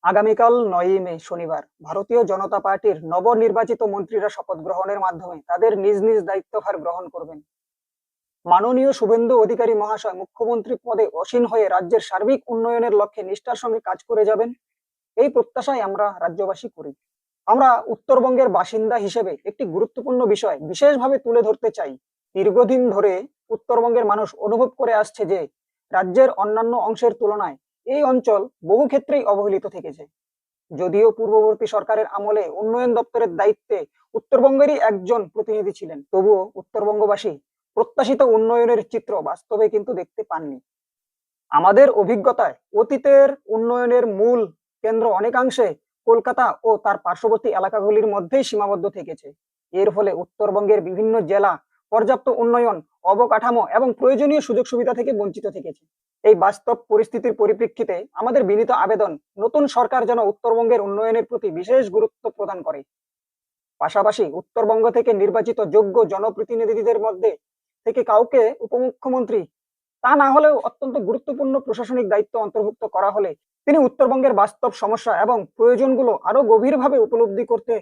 আগামীকাল ৯ই মে শনিবার ভারতীয় জনতা পার্টির নবনির্বাচিত মন্ত্রীরা শপথ গ্রহণের মাধ্যমে তাদের নিজ নিজ দায়িত্বভার গ্রহণ করবেন। মাননীয় শুভেন্দু অধিকারী মহাশয় মুখ্যমন্ত্রী পদে আসীন হয়ে রাজ্যের সার্বিক উন্নয়নের লক্ষ্যে নিষ্ঠার সঙ্গে কাজ করে যাবেন, এই প্রত্যাশাই আমরা রাজ্যবাসী করি। আমরা উত্তরবঙ্গের বাসিন্দা হিসেবে একটি গুরুত্বপূর্ণ বিষয় বিশেষভাবে তুলে ধরতে চাই। দীর্ঘদিন ধরে উত্তরবঙ্গের মানুষ অনুভব করে আসছে যে রাজ্যের অন্যান্য অংশের তুলনায় এই অঞ্চল বহু ক্ষেত্রেই অবহেলিত থেকেছে। যদিও পূর্ববর্তী সরকারের আমলে উন্নয়ন দপ্তরের দায়িত্বে উত্তরবঙ্গেরই একজন প্রতিনিধি ছিলেন, তবুও উত্তরবঙ্গবাসী প্রত্যাশিত উন্নয়নের চিত্র বাস্তবে কিন্তু দেখতে পাননি। আমাদের অভিজ্ঞতায় অতীতের উন্নয়নের মূল কেন্দ্র অনেকাংশে কলকাতা ও তার পার্শ্ববর্তী এলাকাগুলির মধ্যেই সীমাবদ্ধ থেকেছে। এর ফলে উত্তরবঙ্গের বিভিন্ন জেলা পর্যাপ্ত উন্নয়ন, অবকাঠামো এবং প্রয়োজনীয় সুযোগ সুবিধা থেকে বঞ্চিত থেকেছে। এই বাস্তব পরিস্থিতির পরিপ্রেক্ষিতে আমাদের বিনীত আবেদন, নতুন সরকার যেন উত্তরবঙ্গের উন্নয়নের প্রতি বিশেষ গুরুত্ব প্রদান করে। পাশাপাশি উত্তরবঙ্গ থেকে নির্বাচিত যোগ্য জনপ্রতিনিধিদের মধ্যে থেকে কাউকে উপমুখ্যমন্ত্রী, তা না হলেও অত্যন্ত গুরুত্বপূর্ণ প্রশাসনিক দায়িত্ব অন্তর্ভুক্ত করা হলে তিনি উত্তরবঙ্গের বাস্তব সমস্যা এবং প্রয়োজনগুলো আরো গভীরভাবে উপলব্ধি করতে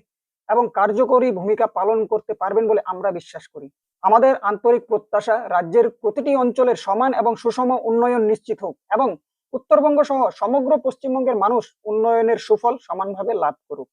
এবং কার্যকরী ভূমিকা পালন করতে পারবেন বলে আমরা বিশ্বাস করি। আমাদের আন্তরিক প্রত্যাশা, রাজ্যের প্রতিটি অঞ্চলের সমান এবং সুষম উন্নয়ন নিশ্চিত হোক এবং উত্তরবঙ্গ সহ সমগ্র পশ্চিমবঙ্গের মানুষ উন্নয়নের সুফল সমানভাবে লাভ করুক।